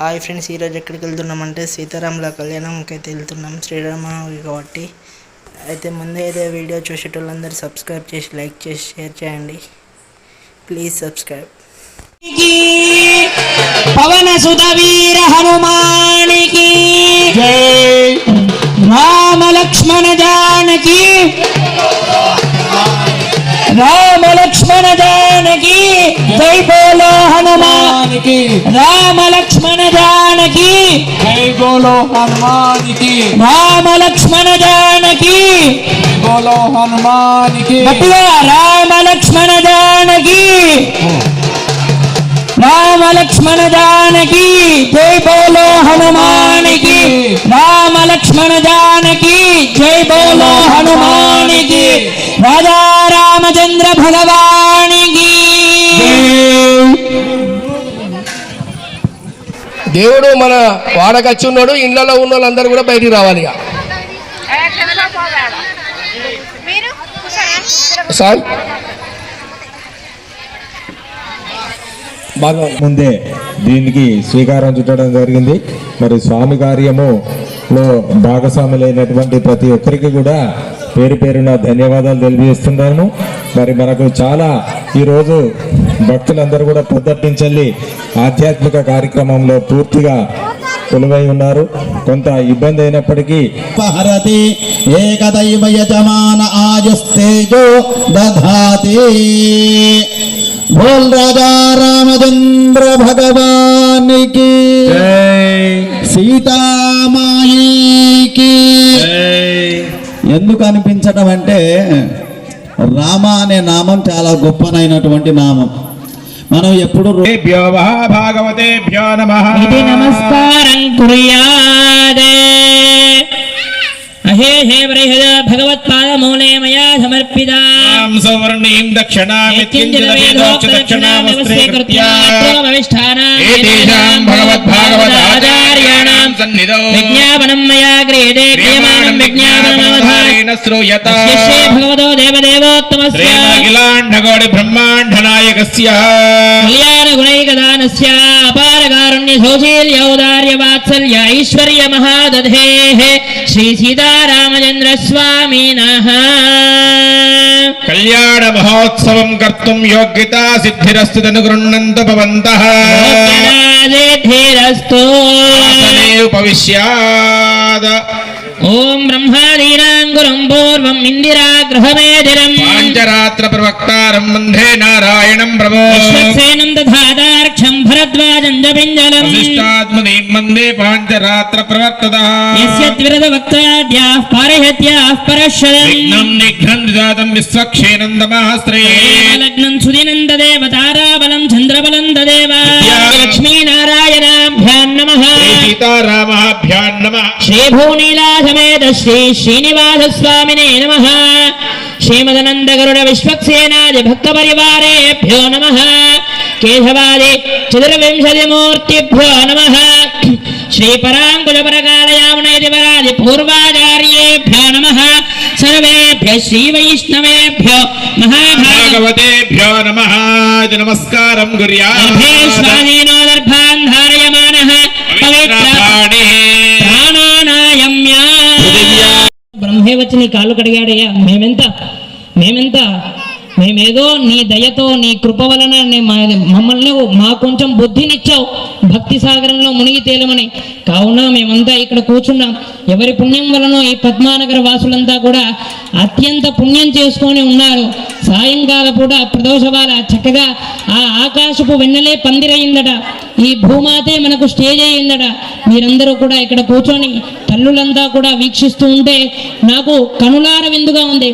Hi friends, ఈరోజు ఎక్కడికి వెళ్తున్నామంటే సీతారాముల కళ్యాణంకి అయితే వెళ్తున్నాం. శ్రీరామనవమి కాబట్టి అయితే ముందే అయితే వీడియో చూసేటోళ్ళందరూ సబ్స్క్రైబ్ చేసి లైక్ చేసి షేర్ చేయండి. Please subscribe. పవన సుత వీర హనుమానికి జై. రామ లక్ష్మణ జానకి రామ లక్ష్మణ జానకి జై బోలో హనుమానికి. రామ లక్ష్మణ జానకి జై బోలో హనుమానికి. రామ లక్ష్మణ జానకి బోలో హనుమానికి. రామ లక్ష్మణ జానకి రామ లక్ష్మణ జానకి జై బోలో హనుమానికి. రామ లక్ష్మణ జానకి జై బోలో హనుమానికి. రాజా రామచంద్ర భగవానికి. దేవుడు మన వాడకచ్చి ఉన్నాడు. ఇళ్లలో ఉన్న వాళ్ళందరూ కూడా బయటికి రావాలి. సార్ ముందే దీనికి శ్రీకారం చుట్టడం జరిగింది. మరి స్వామి కార్యములో భాగస్వాములైనటువంటి ప్రతి ఒక్కరికి కూడా పేరు పేరున ధన్యవాదాలు తెలియజేస్తున్నాను. మరి మనకు చాలా ఈరోజు భక్తులందరూ కూడా పొద్దుటించెల్లి ఆధ్యాత్మిక కార్యక్రమంలో పూర్తిగా కొలువై ఉన్నారు. కొంత ఇబ్బంది అయినప్పటికీ పహరతి ఏకదైవ యజమాన ఆయుస్తేజో దధాతి. బోల్ రాజా రామచంద్ర భగవానికి సీతామాయికి. ఎందుకు అనిపించడం అంటే రామ అనే నామం చాలా గొప్పనైనటువంటి నామం. మనం ఎప్పుడు భాగవతేభ్యో నమః నమస్కారం కుర్యాదే. అహే హే బృహద భగవత్పాదమూలే మయా సమర్పితాం సౌవర్ణీం దక్షిణామిత్యంజలవేదోక్తదక్షిణామస్త్రీకృత్యాత్మవిష్ఠానాం భగవద్భాగవతాచార్యాణాం సన్నిధౌ విజ్ఞాపనం మయా క్రియతే క్రియమాణం విజ్ఞాపనమవధారేణ శ్రూయత. శ్రీ భగవతో దేవదేవోత్తమస్య అఖిలాండకోటి బ్రహ్మాండనాయకస్య కళ్యాణగుణైకదానస్య అపారకారుణ్య సౌశీల్యౌదార్య వాత్సల్య ఐశ్వర్య మహాదధేః శ్రీ సీతారామచంద్ర స్వామినః కళ్యాణ మహోత్సవం కర్తుం యోగ్యతా సిద్ధిరస్తు తనుగృహ్ణन्तు భవంతః. సిద్ధిరస్తు ఉపవిశ్యాద్. ఓం బ్రహ్మాదీనాం గురుం పూర్వం ఇందిరాగృహమేధిరం పాంచరాత్ర ప్రవక్తారం వందే నారాయణం ప్రభో. విశ్వక్సేనం దధాతార్క్షం భరద్వాజం జపింజలం వసిష్ఠాత్మనీం వందే పాంచరాత్ర ప్రవర్తతః. యస్య ద్విరద వక్తాద్యాః పారిహత్యాః పరశ్వదం విఘ్నం నిఘ్నం జాతం విశ్వక్షేనం తమఃస్త్రీ లగ్నం సుదినం తదేవ తారాబలం చంద్రబలం తదేవ. లక్ష్మీనారాయణాభ్యాం నమః. సీతారామాభ్యాం నమః. శ్రీభూనీలా సమేత శ్రీ శ్రీనివాస స్వామినే నమః. శ్రీమదనందగరుడ విశ్వక్సేనాది భక్త పరివారేభ్యో నమః. కేశవాది చతుర్వింశతి మూర్తిభ్యో నమః. శ్రీ పరాంకుజ పరకాలయామునైతి వరాది పూర్వాచార్యేభ్యో నమః. సర్వేభ్యః శ్రీ వైష్ణవేభ్యో మహాభాగవతేభ్యో నమః. నమస్కారం గుర్యాత్. స్వాధీనో దర్భాన్ ధారయమానః బ్రహ్మే వచ్చి నీ కాళ్ళు కడిగాడయ్యా. మేమేదో నీ దయతో నీ కృప వలన మమ్మల్ని మా కొంచెం బుద్ధినిచ్చావు భక్తి సాగరంలో మునిగి తేలమని. కావున మేమంతా ఇక్కడ కూర్చున్నాం. ఎవరి పుణ్యం వలనో ఈ పద్మానగర వాసులంతా కూడా అత్యంత పుణ్యం చేసుకొని ఉన్నారు. సాయంకాల పూట ప్రదోషవాల చక్కగా ఆ ఆకాశపు వెన్నెలే పందిరయిందట. ఈ భూమాతే మనకు స్టేజ్ అయ్యిందట. మీరందరూ కూడా ఇక్కడ కూర్చొని తల్లులంతా కూడా వీక్షిస్తూ ఉంటే నాకు కనులార విందుగా ఉంది.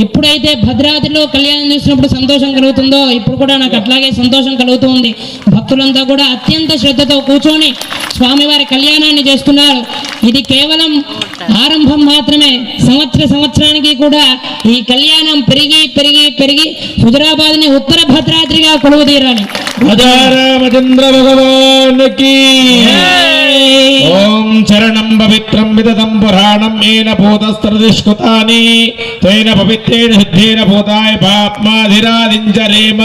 ఎప్పుడైతే భద్రాద్రిలో కళ్యాణం చూసినప్పుడు సంతోషం కలుగుతుందో ఇప్పుడు కూడా నాకు అట్లాగే సంతోషం కలుగుతూ ఉంది. భక్తులంతా కూడా అత్యంత శ్రద్ధతో కూర్చొని స్వామివారి కళ్యాణాన్ని చేస్తున్నారు. ఇది కేవలం ఆరంభం మాత్రమే. సంవత్సరానికి కూడా ఈ కళ్యాణం పెరిగి పెరిగి పెరిగి హుజరాబాద్ ని ఉత్తర భద్రాద్రిగా కొలువు తీరాలి. రామచంద్ర భగవానికి. ఓం చరణం పవిత్రం విదతం పురాణం ఏన భూతస్తరదిష్కృతాని తేన పవిత్రేణ సిద్ధేన భూతాయ పాప్మాధిరాదించరేమ.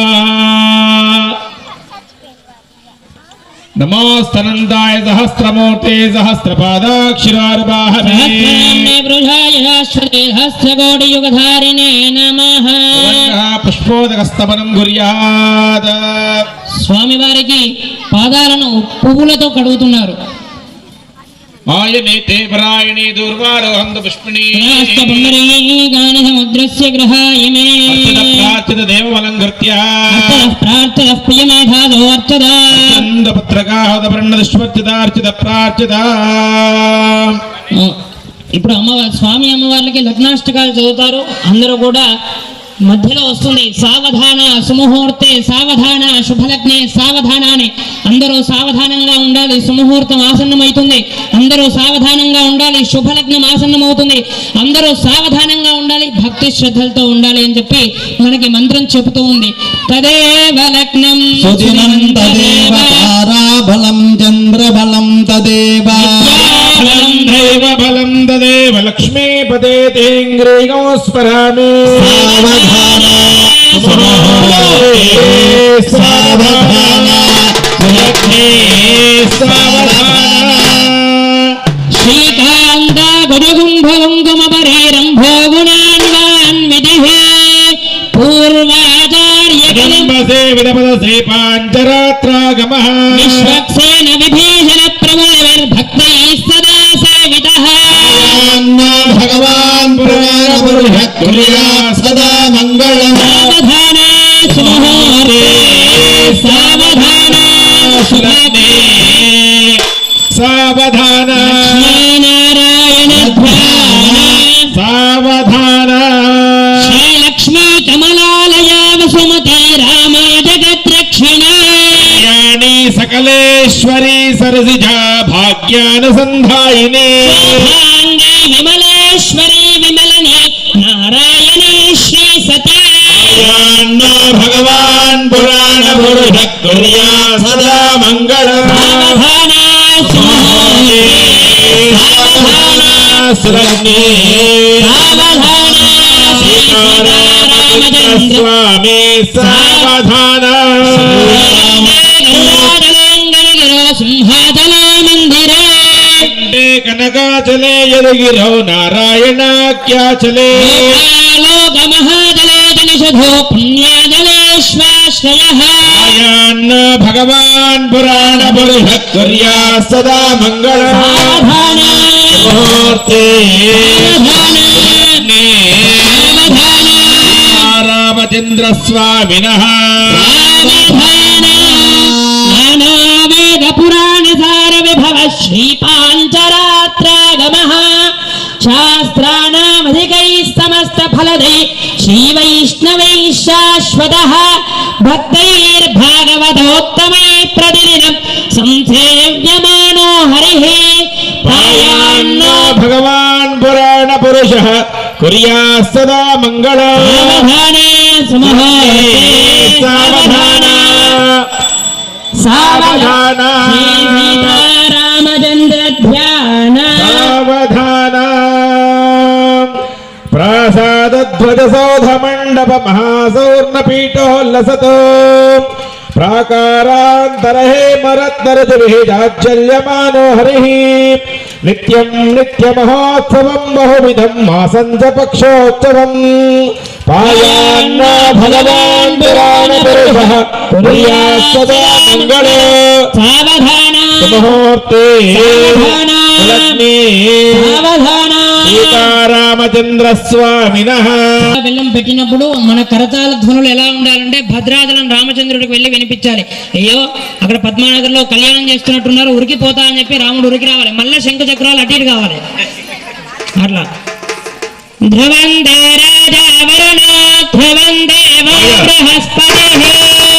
नमोस्तनन्दाय सहस्रमूर्ते सहस्रपादाक्षिरार्वाहवे सहस्राम्ने वृषाय शाश्वते सहस्रकोटियुगधारिणे नमः पुष्पोदकस्तवनं कुर्यात् స్వామివారికి పాదాలను పువ్వులతో కడుగుతున్నారు. ఆయనే తే పరాయణే దుర్వారోహంత పుష్పిణీ గాని సముద్రస్య గ్రహాయమే ప్రార్చిత దేవమలంకృత్య ప్రార్థన ప్రియమేధాదో అర్చదా చంద పత్రకాహద ప్రణదశ్వర్చితార్చిత ప్రార్చిత. ఇప్పుడు స్వామి అమ్మవార్లకి లగ్నాష్టకాలు చదువుతారు. అందరూ కూడా మధ్యలో వస్తుంది సావధాన సుముహూర్తే సావధాన శుభలగ్నే సావధాన అని. అందరూ సావధానంగా ఉండాలి, సుముహూర్తం ఆసన్నమవుతుంది. అందరూ సావధానంగా ఉండాలి, శుభలగ్నం ఆసన్నమవుతుంది. అందరూ సావధానంగా ఉండాలి, భక్తి శ్రద్ధలతో ఉండాలి అని చెప్పి మనకి మంత్రం చెబుతూ ఉంది. తదేవ లగ్నం తారాబలం చంద్రబలం తదేవ బలం తదేవ లక్ష్మీపదే తేంగ్రీగో స్మరామి శ్రీకాంత గురుగుంభగుంకుమపరీరంభో గుణాన్వాన్ విధిః పూర్వాచార్య విదపదసే పాంచరాత్రాగమః విశ్వక్సేన విభీషణ ప్రబలైర్భక్తైః సదా సేవితః భగవాన్ పురాణ పురుష కుర్యాత్ సదా మంగళం. సావధాన సుముహూర్తే సావధాన శుభలగ్నే సావధాన లక్ష్మీనారాయణ ధ్యాన సావధాన శ్రీలక్ష్మీ కమలాలయ వసుమతి రామ జగద్రక్షిణ యాని సకలేశ్వరి సరసిజా భాగ్యానుసంధాయిని శోభాంగే విమలేశ్వరి విమలని నారాయణీ శ్రీ సతీ భగవాన్ పురాణ పురుష కుర్యాత్ సదా మంగళం. సావధాన సుముహూర్తే సావధాన సులగ్నే సావధాన సీతారామచంద్ర స్వామి సావధాన గంగాజలంగనిగిరో సింహాచల మందిరే కనకాచలే యదగిరౌ నారాయణాఖ్యాచలే లోకమహాజలే జనిషధో పుణ్యాజలేశ్వాశ్రయః ఆయాన్న భగవాన్ పురాణ పురుష కుర్యాత్ సదా మంగళం. సావధాన ముహూర్తే సావధాన సావధాన రామచంద్ర స్వామినః సావధాన నానావేద పురాణ సార విభవ శ్రీ పాంచరాత్రాగమః శాస్త్రాణామధికైః సమస్త ఫలదై శ్రీ వైష్ణవైః శాశ్వతః భక్తైర్భాగవతోత్తమైః ప్రతిదినం సంసేవ్యమానో హరిః ఆయాన్నో భగవాన్ పురాణ పురుష కుర్యాత్ సదా మంగళం. సావధాన సుముహూర్తే సావధాన సావధాన శ్రీ సీతారామచంద్ర ధ్యాన సావధాన ప్రాసాదధ్వజ సౌధ మండప మహాసౌర్ణపీఠోల్లసతో ప్రాకారాంతరహేమరత్నరజవిహిజాజ్జల్యమానో హరిః నిత్యం నిత్యమహోత్సవం బహువిధం మాసం చ పక్షోత్సవం. పాయాన్న భగవాన్ పురాణ పురుష కుర్యాత్ సదా మంగళం. సావధాన ముహూర్తే సావధాన లగ్నే సావధాన సీతారామచంద్ర స్వామినః. బెల్లం పెట్టినప్పుడు మన కరతాళ ధ్వనులు ఎలా ఉండాలంటే భద్రాచలం రామచంద్రుడికి వెళ్ళి వినిపించాలి. అయ్యో అక్కడ పద్మానగర్లో కళ్యాణం చేస్తున్నట్టున్నారు, ఉరికిపోతా అని చెప్పి రాముడు ఉరికి రావాలి. మళ్ళీ శంఖ చక్రాలు అటు ఇటు కావాలి. అట్లా ధ్రువందే రాజా వరుణ ధ్రువందే బృహస్పతిః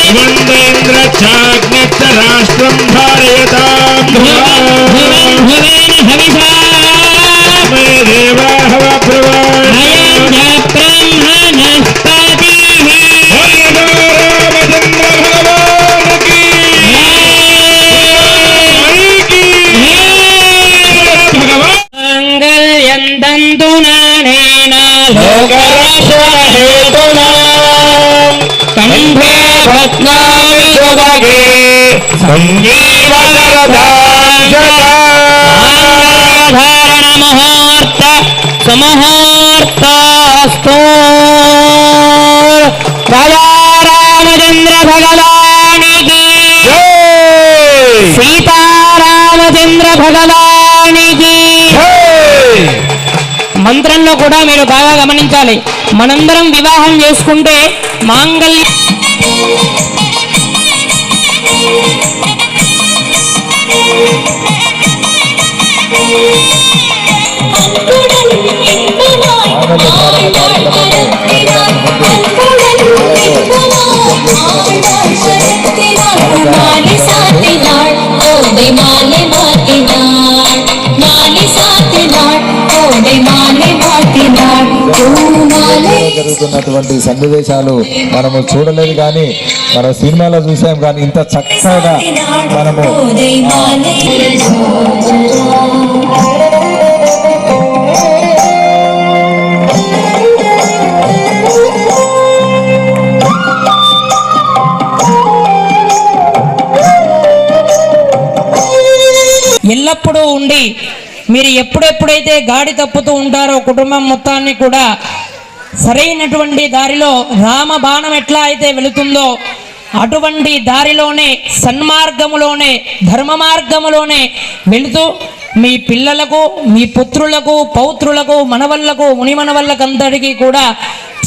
ధ్రువందేంద్రచాగ్నిశ్చ రాష్ట్రం ధారయతాం ధ్రువేణ హవిషా మే దేవా హవ బ్రువన్. అయం చ బ్రహ్మణస్పతిః రామచంద్ర భగవానుకి భగవాన్ మంగళ్యం తంతు నానేన లోకరక్షణహేతునా కంఠే భస్మామి సుభగే ధారణ ముహూర్త సుముహూర్తస్తు. రాజా రామచంద్ర భగవానికి, సీతారామచంద్ర భగవానికి. మంత్రంలో కూడా మీరు బాగా గమనించాలి. మనందరం వివాహం చేసుకుంటే మాంగళ్యం జరుగుతున్నటువంటి సన్నివేశాలు మనము చూడలేదు, కానీ మనం సినిమాలో చూసాం. కానీ ఇంత చక్కగా మనము ఎల్లప్పుడూ ఉండి మీరు ఎప్పుడెప్పుడైతే గాడి తప్పుతూ ఉంటారో కుటుంబం మొత్తాన్ని కూడా సరైనటువంటి దారిలో రామ బాణం ఎట్లా అయితే వెళుతుందో అటువంటి దారిలోనే సన్మార్గములోనే ధర్మ మార్గములోనే వెళుతూ మీ పిల్లలకు, మీ పుత్రులకు, పౌత్రులకు, మనవళ్లకు, మునిమనవళ్ళకందరికీ కూడా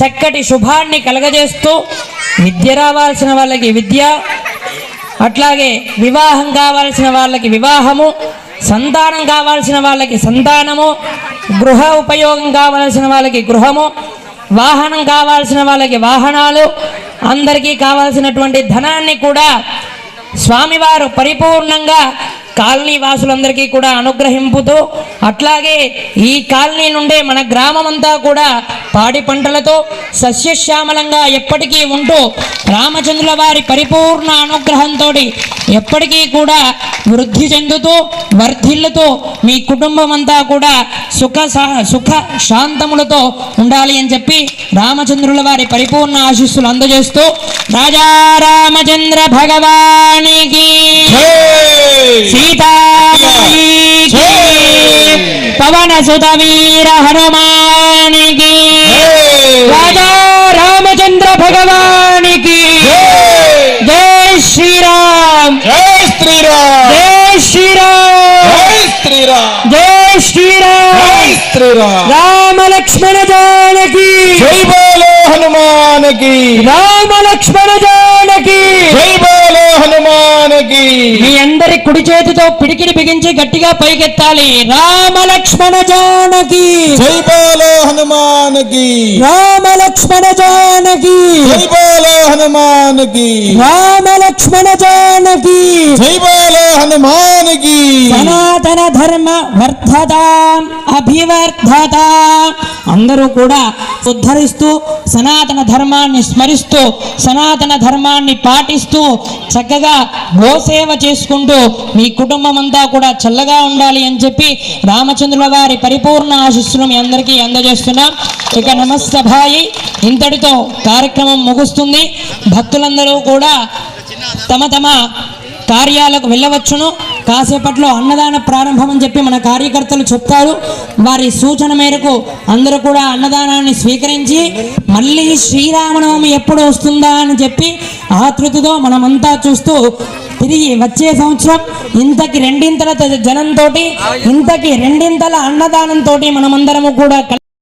చక్కటి శుభాన్ని కలగజేస్తూ విద్య రావాల్సిన వాళ్ళకి విద్య, అట్లాగే వివాహం కావాల్సిన వాళ్ళకి వివాహము, సంతానం కావాల్సిన వాళ్ళకి సంతానము, గృహ ఉపయోగం కావాల్సిన వాళ్ళకి గృహము, వాహనం కావాల్సిన వాళ్ళకి వాహనాలు, అందరికీ కావాల్సినటువంటి ధనాన్ని కూడా స్వామివారు పరిపూర్ణంగా కాలనీ వాసులందరికీ కూడా అనుగ్రహింపుతూ, అట్లాగే ఈ కాలనీ నుండే మన గ్రామం అంతా కూడా పాడి పంటలతో సస్యశ్యామలంగా ఎప్పటికీ ఉంటూ రామచంద్రుల వారి పరిపూర్ణ అనుగ్రహంతో ఎప్పటికీ కూడా వృద్ధి చెందుతూ వర్ధిల్లుతూ మీ కుటుంబం అంతా కూడా సుఖ శాంతములతో ఉండాలి అని చెప్పి రామచంద్రుల వారి పరిపూర్ణ ఆశీస్సులు అందజేస్తూ రాజా రామచంద్ర భగవానికి, సీతామాయికి, పవన సుత వీర హనుమానికి, రాజా రామచంద్ర భగవానికి. జై శ్రీరామ్, జై శ్రీరామ్, జై శ్రీరామ్, జై శ్రీరామ్, జై శ్రీరామ్, జై శ్రీరామ్. రామ లక్ష్మణ జానకి, జై బోలో హనుమానికి, రామ లక్ష్మణ జానకి. జై బోలో హనుమానికి. మీ అందరి కుడి చేతితో పిడికిని బిగించి గట్టిగా పైకెత్తాలి. రామ లక్ష్మణ జానకి, జై బోలో హనుమానికి, రామ లక్ష్మణ జానకి, జై బోలో హనుమానికి, రామ లక్ష్మణ జానకి. జై బోలో హనుమానికి. సనాతన ధర్మ వర్ధతాం అభివర్ధతాం. అందరూ కూడా ఉద్ధరిస్తూ సనాతన ధర్మాన్ని స్మరిస్తూ సనాతన ధర్మాన్ని పాటిస్తూ చక్కగా గోసేవ చేసుకుంటూ మీ కుటుంబం అంతా కూడా చల్లగా ఉండాలి అని చెప్పి రామచంద్రుల వారి పరిపూర్ణ ఆశీస్సులు మీ అందరికీ అందజేస్తున్నాం. ఇక నమస్తభాయి ఇంతటితో కార్యక్రమం ముగుస్తుంది. భక్తులందరూ కూడా తమ తమ కార్యాలకు వెళ్ళవచ్చును. కాసేపట్లో అన్నదాన ప్రారంభం అని చెప్పి మన కార్యకర్తలు చెప్తారు. వారి సూచన మేరకు అందరూ కూడా అన్నదానాన్ని స్వీకరించి మళ్ళీ శ్రీరామనవమి ఎప్పుడు వస్తుందా అని చెప్పి ఆతృతతో మనమంతా చూస్తూ తిరిగి వచ్చే సంవత్సరం ఇంతకి రెండింతల జనంతో ఇంతకి రెండింతల అన్నదానంతో మనమందరము కూడా